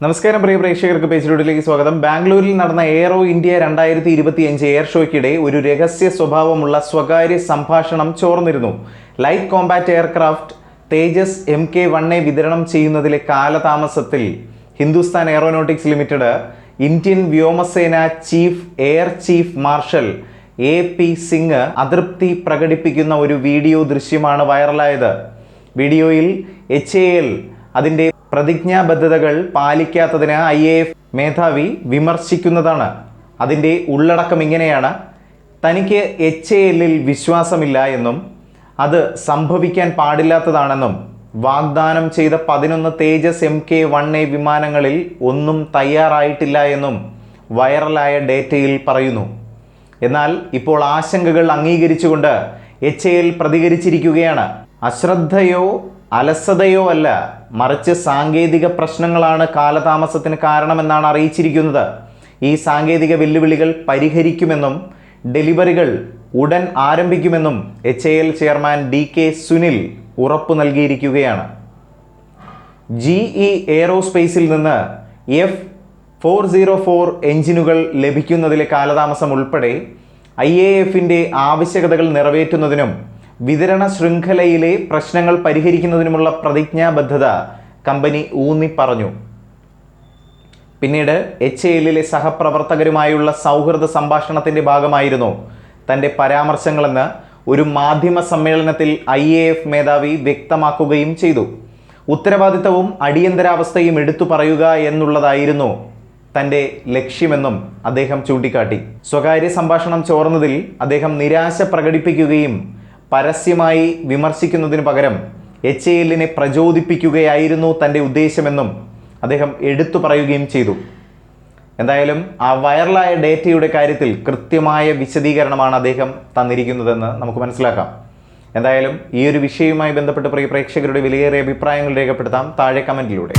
നമസ്കാരം പ്രിയ പ്രേക്ഷകർക്ക് പേജിലൂടെലേക്ക് സ്വാഗതം. ബാംഗ്ലൂരിൽ നടന്ന എയ്റോ ഇന്ത്യ 2025 എയർ ഷോയ്ക്കിടെ ഒരു രഹസ്യ സ്വഭാവമുള്ള സ്വകാര്യ സംഭാഷണം ചോർന്നിരുന്നു. Light combat aircraft Tejas MK-1A വിതരണം ചെയ്യുന്നതിലെ കാലതാമസത്തിൽ ഹിന്ദുസ്ഥാൻ എയറോനോട്ടിക്സ് ലിമിറ്റഡ് ഇന്ത്യൻ വ്യോമസേന air chief marshal AP Singh അതൃപ്തി പ്രകടിപ്പിക്കുന്ന ഒരു വീഡിയോ ദൃശ്യമാണ് വൈറലായത്. വീഡിയോയിൽ HAL അതിൻ്റെ പ്രതിജ്ഞാബദ്ധതകൾ പാലിക്കാത്തതിന് IAF മേധാവി വിമർശിക്കുന്നതാണ്. അതിൻ്റെ ഉള്ളടക്കം ഇങ്ങനെയാണ്: തനിക്ക് HALൽ വിശ്വാസമില്ല എന്നും അത് സംഭവിക്കാൻ പാടില്ലാത്തതാണെന്നും വാഗ്ദാനം ചെയ്ത 11 തേജസ് MK-1A വിമാനങ്ങളിൽ ഒന്നും തയ്യാറായിട്ടില്ല എന്നും വൈറലായ ഡേറ്റയിൽ പറയുന്നു. എന്നാൽ ഇപ്പോൾ ആശങ്കകൾ അംഗീകരിച്ചുകൊണ്ട് HAL പ്രതികരിച്ചിരിക്കുകയാണ്. അശ്രദ്ധയോ അലസതയോ അല്ല, മറിച്ച് സാങ്കേതിക പ്രശ്നങ്ങളാണ് കാലതാമസത്തിന് കാരണമെന്നാണ് അറിയിച്ചിരിക്കുന്നത്. ഈ സാങ്കേതിക വെല്ലുവിളികൾ പരിഹരിക്കുമെന്നും ഡെലിവറികൾ ഉടൻ ആരംഭിക്കുമെന്നും HAL ചെയർമാൻ DK സുനിൽ ഉറപ്പു നൽകിയിരിക്കുകയാണ്. GE എയ്റോസ്പേസിൽ നിന്ന് F404 എഞ്ചിനുകൾ ലഭിക്കുന്നതിലെ കാലതാമസം ഉൾപ്പെടെ IAFൻ്റെ ആവശ്യകതകൾ നിറവേറ്റുന്നതിനും വിതരണ ശൃംഖലയിലെ പ്രശ്നങ്ങൾ പരിഹരിക്കുന്നതിനുമുള്ള പ്രതിജ്ഞാബദ്ധത കമ്പനി ഊന്നി പറഞ്ഞു. പിന്നീട് HALലെ സഹപ്രവർത്തകരുമായുള്ള സൗഹൃദ സംഭാഷണത്തിൻ്റെ ഭാഗമായിരുന്നു തൻ്റെ പരാമർശങ്ങളെന്ന് ഒരു മാധ്യമ സമ്മേളനത്തിൽ IAF മേധാവി വ്യക്തമാക്കുകയും ചെയ്തു. ഉത്തരവാദിത്തവും അടിയന്തരാവസ്ഥയും എടുത്തു പറയുക എന്നുള്ളതായിരുന്നു തൻ്റെ ലക്ഷ്യമെന്നും അദ്ദേഹം ചൂണ്ടിക്കാട്ടി. സ്വകാര്യ സംഭാഷണം ചോർന്നതിൽ അദ്ദേഹം നിരാശ പ്രകടിപ്പിക്കുകയും പരസ്യമായി വിമർശിക്കുന്നതിന് പകരം HALനെ പ്രചോദിപ്പിക്കുകയായിരുന്നു തൻ്റെ ഉദ്ദേശമെന്നും അദ്ദേഹം എടുത്തു പറയുകയും ചെയ്തു. എന്തായാലും ആ വൈറലായ ഡേറ്റയുടെ കാര്യത്തിൽ കൃത്യമായ വിശദീകരണമാണ് അദ്ദേഹം തന്നിരിക്കുന്നതെന്ന് നമുക്ക് മനസ്സിലാക്കാം. എന്തായാലും ഈ ഒരു വിഷയവുമായി ബന്ധപ്പെട്ട് പ്രിയ പ്രേക്ഷകരുടെ വിലയേറിയ അഭിപ്രായങ്ങൾ രേഖപ്പെടുത്താം താഴെ കമൻറ്റിലൂടെ.